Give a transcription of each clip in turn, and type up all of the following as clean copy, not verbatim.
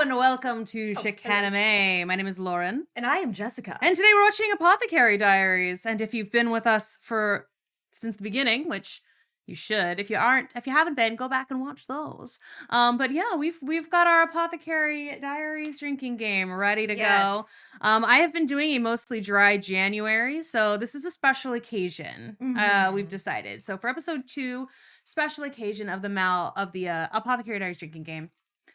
and welcome to Chicanime. My name is Lauren. And I am Jessica. And today we're watching Apothecary Diaries. And if you've been with us since the beginning, which you should, if you haven't been, go back and watch those. But yeah, we've got our Apothecary Diaries drinking game ready to go. I have been doing a mostly dry January, so this is a special occasion. We've decided. So for episode 2, special occasion of the Apothecary Diaries drinking game.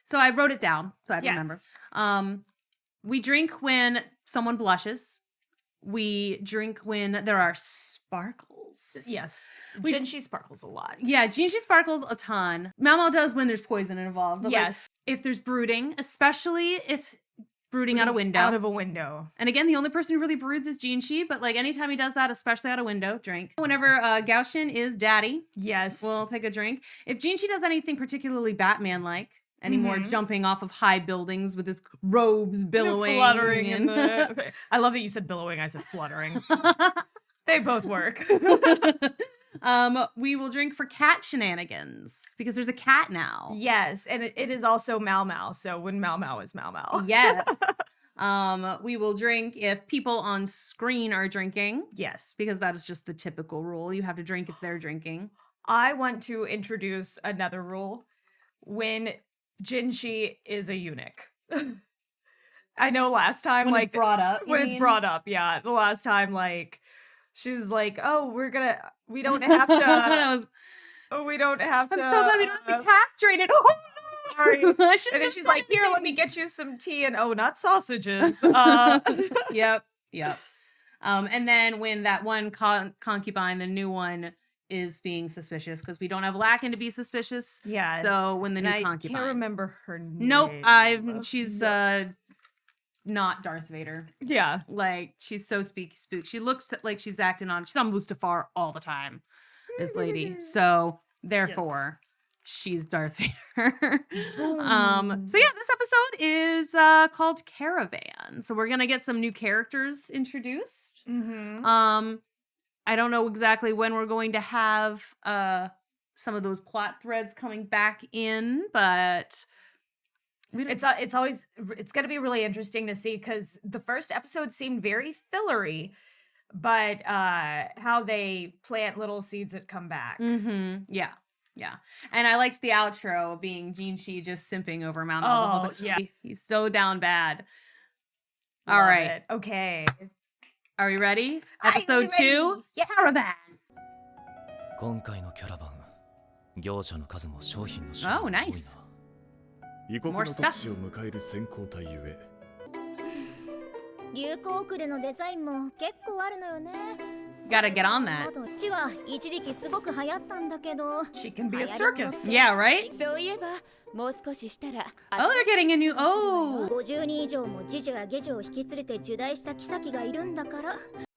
So I wrote it down so I remember. We drink when someone blushes. We drink when there are sparkles. Yes. Jinshi sparkles a lot. Yeah, Jinshi sparkles a ton. Mao does when there's poison involved. But yes. If there's brooding, especially if brooding out a window. Out of a window. And again, the only person who really broods is Jinshi, but like anytime he does that, especially out a window, drink. Whenever Gaoshin is daddy, yes, we'll take a drink. If Jinshi does anything particularly Batman-like, anymore jumping off of high buildings with his robes billowing. Fluttering. I love that you said billowing, I said fluttering. They both work. We will drink for cat shenanigans because there's a cat now. Yes, and it is also Mau, so when Mau is Mau. Yes. We will drink if people on screen are drinking. Yes. Because that is just the typical rule. You have to drink if they're drinking. I want to introduce another rule. When Jinshi is a eunuch. I know last time, when it's brought up. It's brought up, yeah. The last time, she was like, "Oh, we don't have to. We don't have to. I'm so glad we don't have to castrate it. Oh, sorry." And then she's like, "Here, let me get you some tea and not sausages." Yep. And then when that one concubine, the new one, is being suspicious because we don't have Lacken to be suspicious. Yeah. So when the new concubine, I can't remember her name. Nope. She's not Darth Vader. Yeah. She's so spook. She looks like she's acting on. She's on Mustafar all the time. This lady. So therefore, she's Darth Vader. So yeah, this episode is called Caravan. So we're gonna get some new characters introduced. I don't know exactly when we're going to have some of those plot threads coming back in, but it's going to be really interesting to see because the first episode seemed very fillery, but how they plant little seeds that come back. Yeah. And I liked the outro being Jinshi just simping over Mao the whole time. Yeah. He's so down bad. Love All right. it. Okay. Are we ready? Episode 2, yes. Caravan. Oh, nice. More stuff. Gotta get on that. She can be a circus. Yeah, right? Oh, they're getting a new...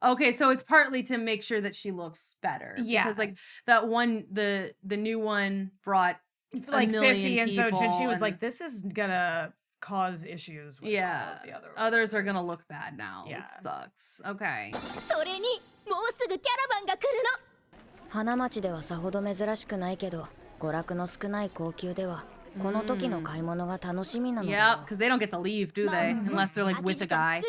Okay, so it's partly to make sure that she looks better. Yeah. Because that one, the new one brought like a million 50, and so people, Jinshi was like, this is gonna cause issues with all of the other others are gonna look bad now. Yeah. This sucks. Okay. 花町ではさほど珍しくないけど、娯楽の少ない高級ではこの時の買い物が楽しみなのだよ。 Yeah, because they don't get to leave, do they? Unless they're with a guy.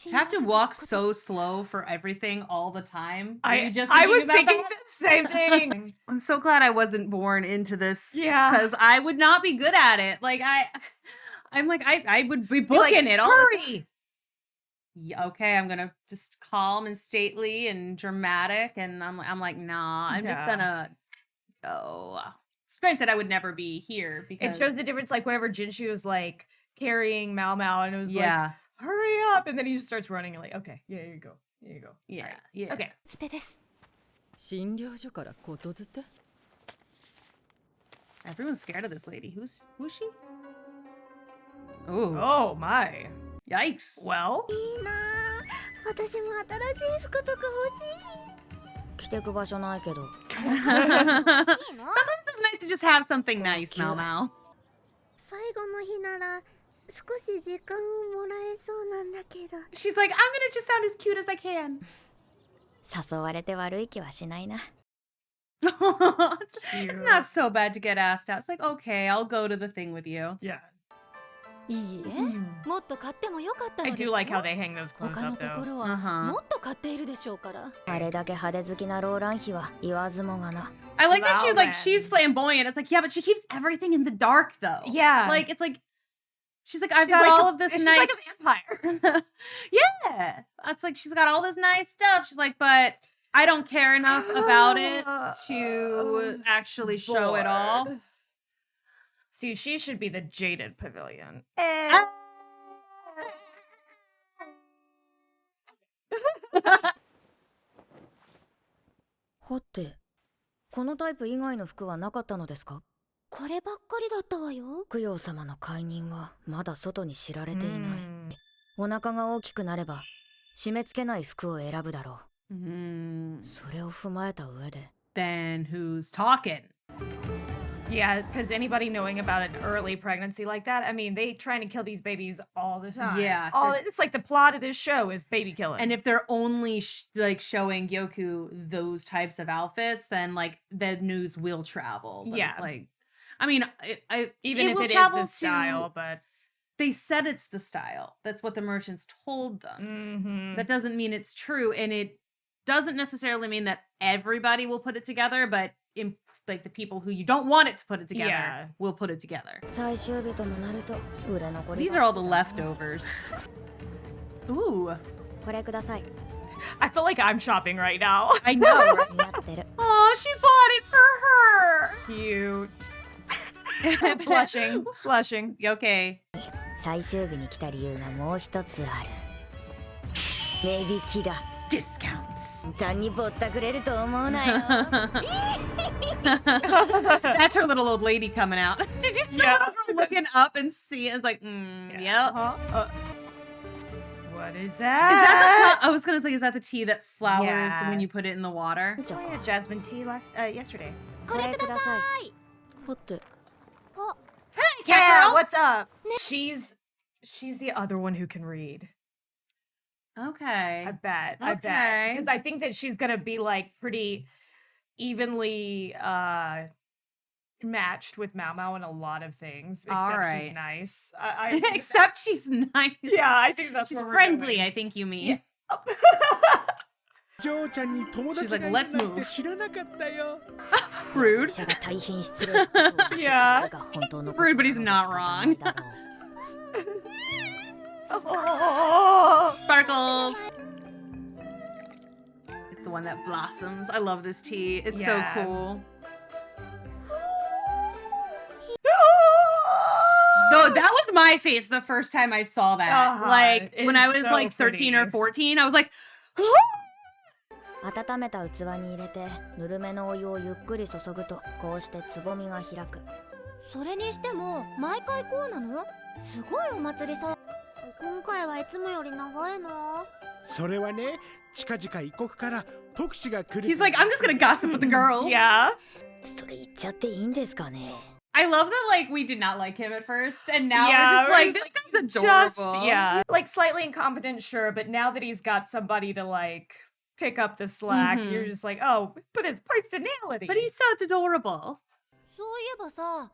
To have to walk so slow for everything all the time. I was thinking the same thing. I'm so glad I wasn't born into this. Yeah. Because I would not be good at it. I would be booking it all. Hurry! Yeah, okay, I'm gonna just calm and stately and dramatic, and I'm like, nah, I'm just gonna go. Granted, I would never be here because it shows the difference. Whenever Jinshi was carrying Mau, and it was hurry up, and then he just starts running and okay, yeah, here you go. Yeah, right. yeah. Okay. Everyone's scared of this lady. Who's she? Ooh. Oh my. Yikes. Well. Sometimes it's nice to just have something nice, Mau. She's like, I'm gonna just sound as cute as I can. 誘われて悪い気はしないな。It's not so bad to get asked out. It's like, okay, I'll go to the thing with you. Yeah. いいえ、もっと買ってもよかった I のです do よ。 like how they hang those clothes 他の up とこ though. ろはもっと買っているでしょうから。あれだけ派手好きなローラン妃は言わずもがな。I like that she like Wow, she's flamboyant. It's like, yeah, but she keeps everything in the dark though. Yeah. Like it's like she's like, I've She's got like all a- of this she's nice like a vampire. Yeah. It's like she's got all this nice stuff. She's like, but I don't care enough about it to actually show it all. Bored. See, she should be the jaded pavilion. はて、このタイプ以外の服はなかったのですか？こればっかりだったわよ。供養様の解任はまだ外に知られていない。 Mm. お腹が大きくなれば締め付けない服を選ぶだろ Mm, う。それを踏まえた上で。 then who's talking? Yeah, because anybody knowing about an early pregnancy like that, I mean, they trying to kill these babies all the time. Yeah, all that's- it's like the plot of this show is baby killing. And if they're only like showing Gyoku those types of outfits, then like the news will travel. But Yeah. It's like, I mean, even if will it is travel the style, to- but They said it's the style. That's what the merchants told them. Mhm. That doesn't mean it's true, and it doesn't necessarily mean that everybody will put it together, but like the people who you don't want it to put it together Yeah. will put it together. 最終日ともなると売れ残り These are all the leftovers. Ooh, これください。 I feel like I'm shopping right now. I know. Right? 似合ってる。 Oh, she bought it for her. Cute. Blushing. Blushing. Okay. 最終日に来た理由がもう一つある。値引きだ。 Discounts. 簡単にぼったくれると思うなよ。 That's her little old lady coming out. Did you see Yeah. the little girl looking up and see it? It's like, yep. Uh-huh. What is Is that? that I was gonna say, is that the tea that flowers Yeah. when you put it in the water? I had jasmine tea yesterday. これください。はて、 Hey, Yeah, cat girl. what's up? She's the other one who can read. Okay. I bet. I bet. Okay. Because I think that she's gonna be like pretty evenly matched with Mao Mao in a lot of things. Except All she's right. nice. I think Except she's nice. yeah, I think that's She's where we're friendly, going. I think you mean. She's like, let's move. 知らなかったよ Rude. 者が大変失礼なことを言っている Yeah. のが本当のこと Rude, but he's な not ので仕方 wrong. ないだろう。 Oh. Sparkles. It's the one that blossoms. I love this tea. It's Yeah. so cool. Though that was my face the first time I saw that. Uh-huh. Like It when is I was so like 13 or pretty. 14, I was like, 温めた器に入れてぬるめのお湯をゆっくり注ぐとこうしてつぼみが開く。それにしても毎回こうなの？すごいお祭りさ。今回はいつもより長いの。それはね近々異国から特使が来る he's like, I'm just gonna gossip with the girls. Yeah. それ言っちゃっていいんですかね。 I love that like we did not like him at first, and now Yeah, we're we're just like, just this guy's adorable. yeah. Like slightly incompetent, sure, but now that he's got somebody to like pick up the slack, Mhm. you're just like, oh, but his personality. But he's so adorable. そういえばさ、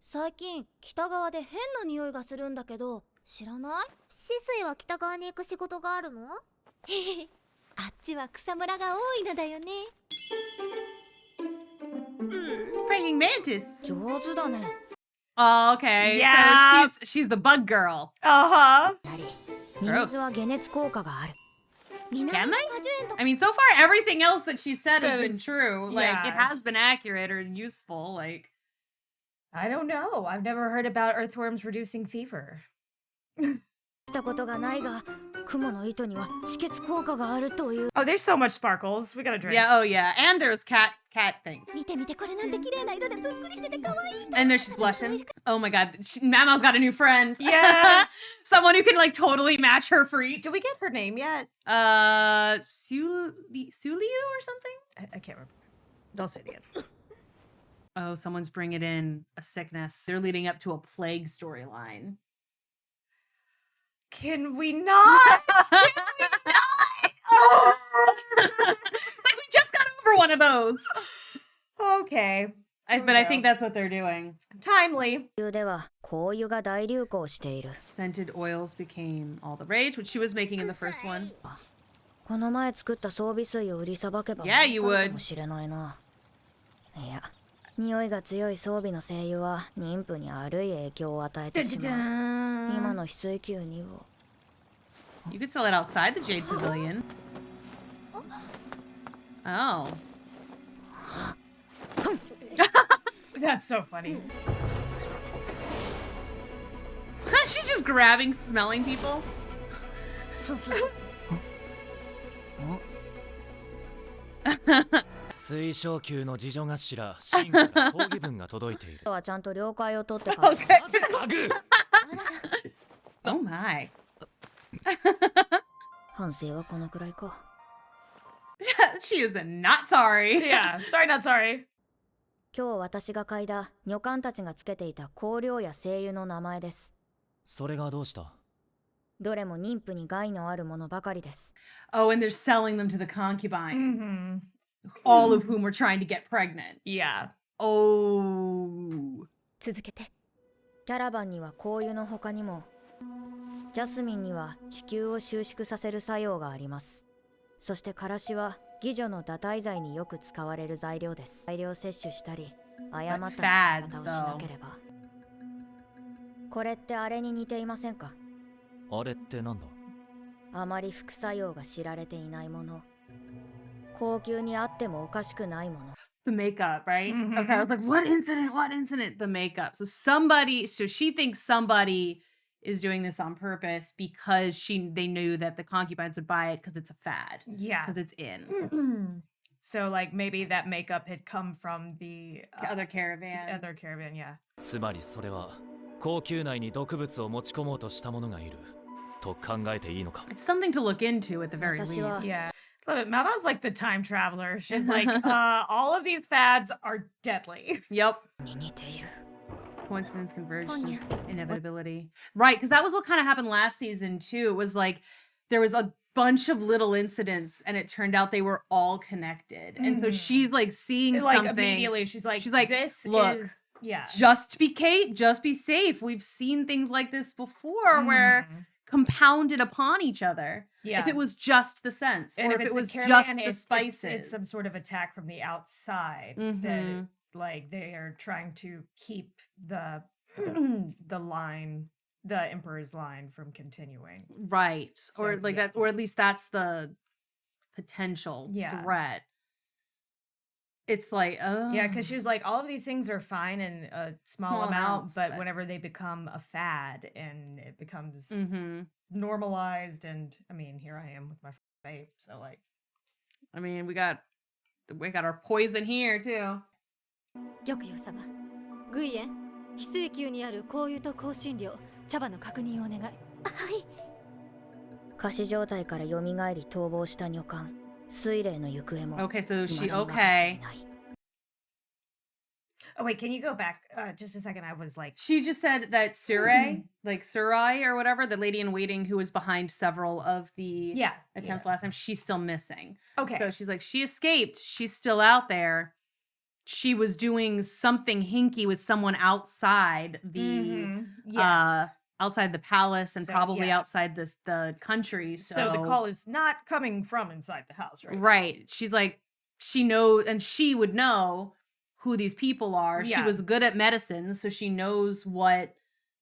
最近北側で変な匂いがするんだけど、知らない？シスイは北側に行く仕事があるの？あっちは草むらが多いのだよね。 Praying mantis. 上手だね。 Oh, okay. Yeah. So she's the bug girl. Uh-huh. やはりミミズは解熱効果がある。 Can they? 果樹園と I mean, so far everything else that she said has been Says- true. Like it yeah. has been accurate or useful. Like I don't know. I've never heard about earthworms reducing fever. したことがないが、雲の糸には止血効果があるという。 Oh, there's so much sparkles. We gotta drink. yeah, oh yeah, and there's cat things. 見て見てこれなんて綺麗な色でぷっくりしてて可愛い。 And there she's blushing. Oh my god, Mama's got a new friend. Yes. Someone who can like totally match her freak. Do we get her name yet? Suliu or something? I can't remember. Don't say it again. Oh, someone's bringing in a sickness. They're leading up to a plague storyline. Can we not? Can we not? Oh. for one of those. Okay. But I think that's what they're doing. Timely. では香油が大流行している。 Scented oils became all the rage, which she was making in the first one. この前作った装備水を売りさばけば Yeah, you 儲かる would. かもしれないな。いや、匂いが強い装備の精油は妊婦に悪い影響を与えてしまう。今の翡翠球にを。 You could sell it outside the Jade Pavilion. Oh. That's so funny. She's just grabbing, smelling people. 水晶球の次女頭シンから抗議文が届いている。はちゃんと了解を取ってから。なぜ家具 Oh my. 反省はこのくらいか。 She is not sorry. Yeah. Sorry, not sorry. 今日私が嗅いだ女官たちがつけていた香料や精油の名前です。それがどうした？どれも妊婦に害のあるものばかりです。 Oh, and they're selling them to the concubines, Mm-hmm. all of whom were trying to get pregnant. Yeah. Oh. 続けて。キャラバンには香油の他にも、ジャスミンには子宮を収縮させる作用があります。そしてカラシは妓女の堕胎剤によく使われる材料です。大量摂取したり、誤った使い方をしなければ。これってあれに似ていませんか？あれってなんだ？あまり副作用が知られていないもの。高級にあってもおかしくないもの。 The makeup, right? Mhm. Okay, I was like, what incident? What incident? The makeup. So she thinks somebody is doing this on purpose because they knew that the concubines would buy it because it's a fad, Yeah. because it's in. So like maybe that makeup had come from the Other caravan. other caravan, yeah. つまりそれは高級内に毒物を持ち込もうとした者がいると考えていいのか？ It's something to look into at the very 私は least. Yeah. Love it. Mama's like the time traveler. She's like, all of these fads are deadly. Yep. に似ている。 Coincidence converged to inevitability. Right, because that was what kind of happened last season too. It was like there was a bunch of little incidents and it turned out they were all connected. And so she's like seeing Like something. immediately she's like, this look, is yeah. just be safe. We've seen things like this before where compounded upon each other. Yeah. If it was just the scents, And or if it's it a was caravan, just the it's spices. it's some sort of attack from the outside Mhm. that like they are trying to keep the the line, the emperor's line from continuing. Right. Or So, like yeah. that, or at least that's the potential Yeah. threat. It's like, oh. Yeah, because she was like, all of these things are fine in a small Small amount, amounts, but but- whenever they become a fad and it becomes Mm-hmm. normalized, and I mean, here I am with my vape, so like, I mean, we got our poison here too. 玉葉様、グイエン、翡翠宮にある香油と香辛料、茶葉の確認をお願い。はい。仮死状態から蘇り逃亡した女官、水霊の行方も。 Okay, so 未 she だに分かってい okay. ない。 oh wait, can you go back just a second? I was like, She just said that Surai, like Surai or whatever, the lady in waiting who was behind several of the yeah, attempts last time, she's still missing. okay, So she's like, she escaped. She's still out there. She was doing something hinky with someone outside the yes. outside the palace and So, probably yeah. outside the country. So, So the call is not coming from inside the house, right? right. She's like, she knows, and she would know who these people are. She Yeah. was good at medicine, so she knows what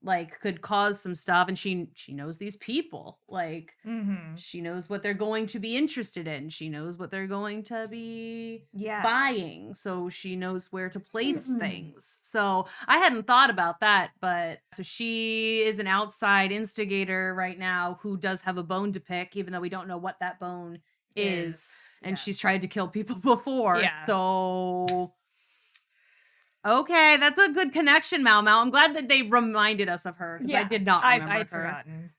like could cause some stuff, and she knows these people. Like Mm-hmm. she knows what they're going to be interested in. She knows what they're going to be Yeah. buying, so she knows where to place things. So I hadn't thought about that, but so she is an outside instigator right now who does have a bone to pick, even though we don't know what that bone is. And she's tried to kill people before. Yeah. So okay, that's a good connection, Mau Mau. I'm glad that they reminded us of her because I did not remember I'd her. forgotten.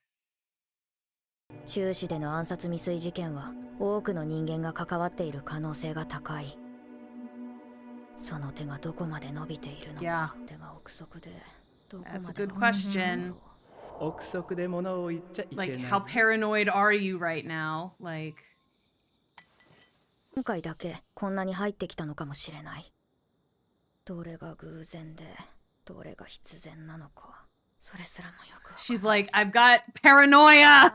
中市での暗殺未遂事件は多くの人間が関わっている可能性が高い。その手がどこまで伸びているのか。 Yeah. 手が憶測でどこまで That's a 伸 good びている question. のか。憶測で物を言っちゃいけない。 Like, how paranoid are you right now? Like, 今回だけこんなに入ってきたのかもしれない。どれが偶然でどれが必然なのか、それすらもよくわからない。 She's like, I've got paranoia.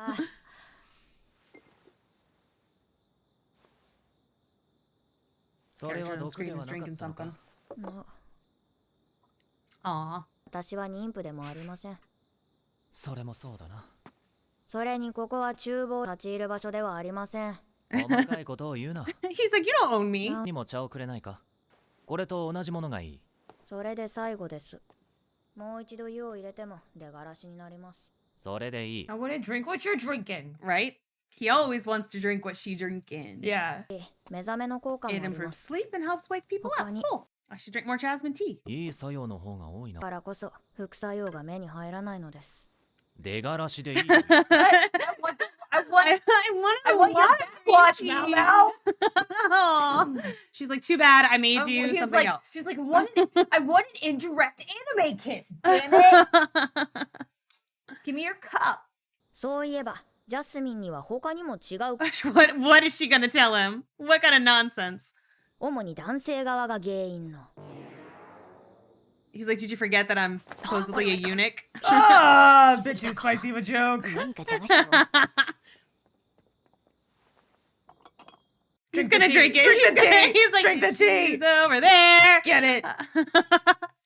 それは Character on 毒で screen は is なか drinking ったのか。 something. もう Aw. 私は妊婦でもありません。それもそうだな。それにここは厨房立ち入る場所ではありません。細かいことを言うな。 He's like, you don't own me. にも茶をくれないか。これと同じものがいい。それで最後です。もう一度湯を入れても出がらしになります。それでいい。 I wanna drink what you're drinking. Right? He always wants to drink what she drinking. Yeah. 目覚めの効果もあ It りま improves す。 sleep and helps wake people up. Honey. Cool. I should drink more jasmine tea. いい作用の方が多いな。だからこそ副作用が目に入らないのです。出がらしでいい。 I want I want your backwash, Mau Mau. Aw. She's like, too bad. I made you He's something like, else. she's like, I want an indirect anime kiss. Damn it! Give me your cup. そういえばジャスミンには他にも違う What is she gonna tell him? What kind of nonsense? 主に男性側が原因の He's like, did you forget that I'm supposedly a eunuch? Ah, bit too spicy of a joke. 何か邪魔したの He's Drink the gonna tea. drink it. Drink He's the gonna, tea. he's like, Drink the tea. He's over there. Get it?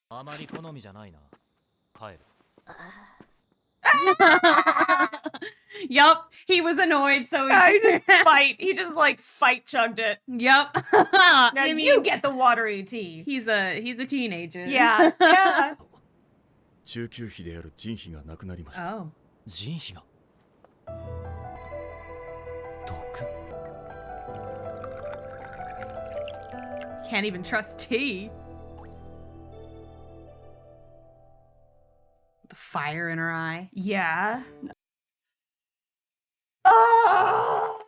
あまり好みじゃないな。帰る。 Yup, he was annoyed, so I he... just spite. He just like spite chugged it. Yup. Now I mean, you get the watery tea. he's a teenager. Yeah, yeah. 中級妃である仁妃が亡くなりました。 Oh. 仁妃が。毒。 Can't even trust tea. The fire in her eye. Yeah. Oh!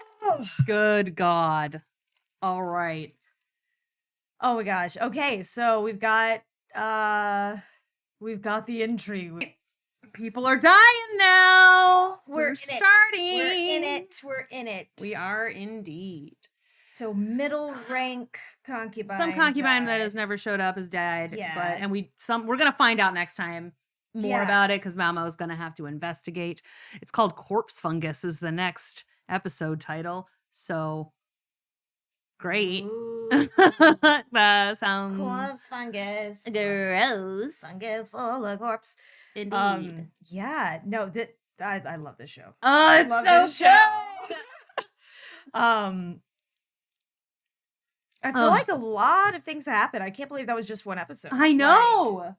Good God. All right. Oh my gosh. Okay, so we've got the intrigue. People are dying now. We're in it. starting. We're in it. We're in it. We are indeed. So middle rank concubine. Some concubine that died. has never showed up has died. Yeah. But we're gonna find out next time more Yeah. about it because Mamo is gonna have to investigate. It's called Corpse Fungus is the next episode title. So great. Ooh, That sounds corpse fungus. gross. Fungus full of corpse. Indeed. Yeah. No, that I love this show. Oh, it's love so this good. I feel Ugh. like a lot of things happen. I can't believe that was just one episode. I know.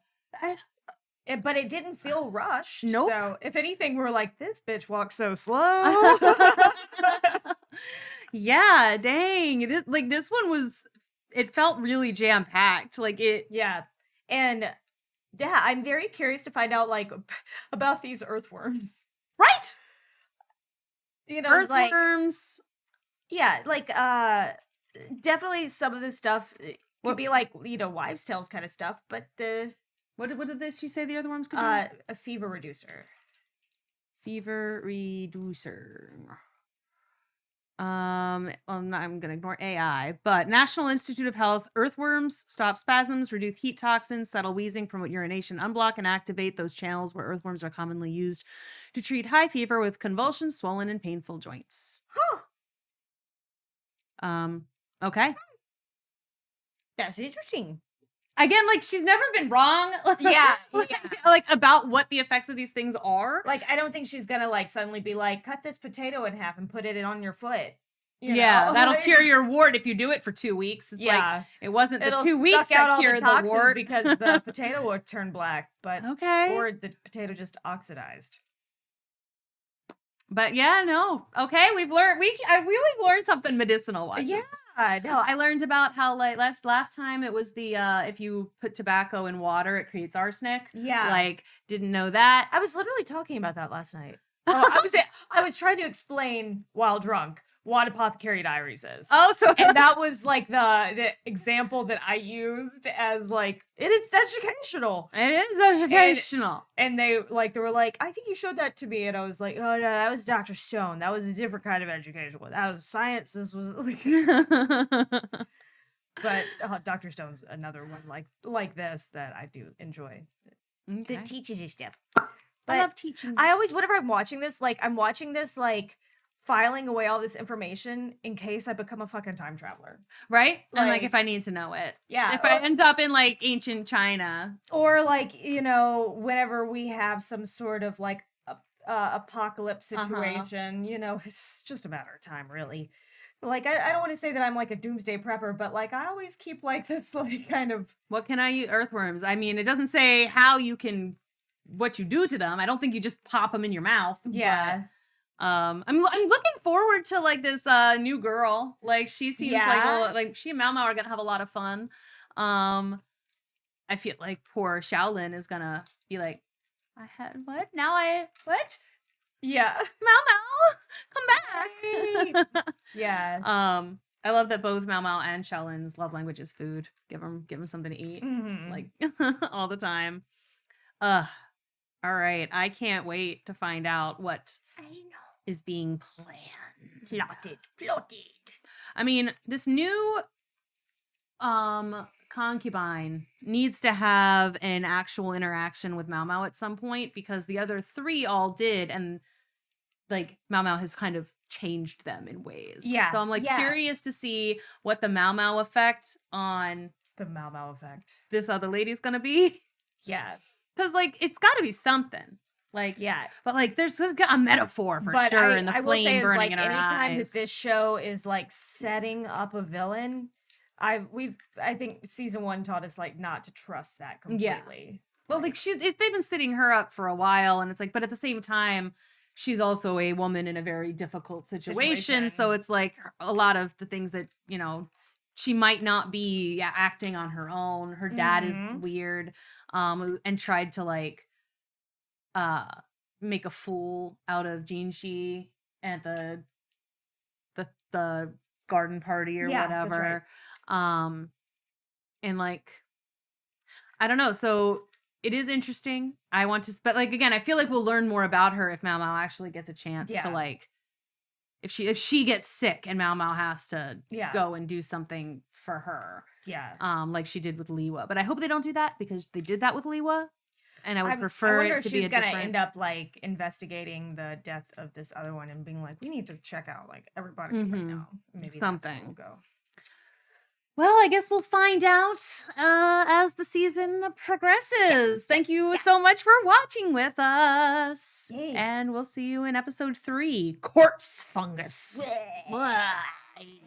But it didn't feel rushed. Nope. So if anything, we're like, this bitch walks so slow. Yeah, dang. This one was, it felt really jam-packed. Like it, Yeah. And yeah, I'm very curious to find out like about these earthworms. right? You know, it's like Earthworms. yeah, like definitely some of this stuff could What- be like, you know, wives' tales kind of stuff, but the What did she say the earthworms could do? a fever reducer. Fever reducer. I'm gonna ignore AI, but National Institute of Health, earthworms stop spasms, reduce heat toxins, settle wheezing, promote urination, unblock and activate those channels where earthworms are commonly used to treat high fever with convulsions, swollen and painful joints. Huh. Okay. That's interesting. Again, like she's never been wrong. Yeah, like, yeah. like about what the effects of these things are. Like, I don't think she's gonna like suddenly be like, cut this potato in half and put it on your foot. You Yeah, know? that'll Like, cure your wart if you do it for 2 weeks. It's like Yeah, it wasn't the it'll 2 weeks suck out that all cured the the toxins wart. because the potato will turn black, but Okay. or the potato just oxidized. But yeah, no. Okay, we've learned we always learn something medicinal watching. Yeah, no, I learned about how like last time it was the if you put tobacco in water it creates arsenic. yeah. Like didn't know that. I was literally talking about that last night. I was trying to explain while drunk what Apothecary Diaries is. Oh, so And that was like the example that I used as like, it is educational. it is educational. And they were like, I think you showed that to me. And I was like, oh no, that was Dr. Stone. That was a different kind of educational. That was science. This was like, but Dr. Stone's another one like this that I do enjoy. Okay. That teaches you stuff. I But love teaching. I always, whenever I'm watching this, filing away all this information in case I become a fucking time traveler. Right? And like like- if I need to know it. Yeah. If I end up in like ancient China. Or like, whenever we have some sort of like apocalypse situation, it's just a matter of time, really. Like, I don't want to say that I'm like a doomsday prepper, but like I always keep like this like kind of. What can I use? Earthworms. I mean, it doesn't say how you can, what you do to them. I don't think you just pop them in your mouth. Yeah. But, I'm looking forward to like this new girl. Like she seems like she and Mao Mao are gonna have a lot of fun. I feel like poor Shaolin is gonna be like, I had what? Now what? Yeah. Mao Mao, come back. Yeah. I love that both Mao Mao and Shaolin's love language is food. Give them something to eat, Mhm. like all the time. All right. I can't wait to find out what I know. is being planned. Plotted. I mean, this new concubine needs to have an actual interaction with Mao Mao at some point because the other three all did, and like Mao Mao has kind of changed them in ways. Yeah, So I'm like yeah. curious to see what the Mao Mao effect on The Mao Mao effect. this other lady's gonna be. Yeah. Because like it's gotta be something. Like Yeah. but like there's a metaphor for But sure in the I will say flame is, burning like, in her anytime eyes. that this show is like setting up a villain, I think season 1 taught us like not to trust that completely. Well, like they've been sitting her up for a while, and it's like, but at the same time, she's also a woman in a very difficult situation. So it's like a lot of the things that she might not be acting on her own. Her dad is Mhm. weird, and tried to like make a fool out of Jinshi at the garden party or Yeah, that's whatever. And like I don't know. So it is interesting. I want to, but like again, I feel like we'll learn more about her if Mao Mao actually gets a chance to Yeah. like, if she gets sick and Mao Mao has to Yeah. go and do something for her, Yeah. like she did with Liwa. But I hope they don't do that because they did that with Liwa, and I would I prefer wonder it if to be she's a gonna different. end up like investigating the death of this other one and being like, we need to check out like everybody right Mhm. now. Maybe that's Something. where we'll go. Well, I guess we'll find out as the season progresses. Thank you so much for watching with us. Yay. And we'll see you in episode 3, Corpse Fungus. Bleh. Bye.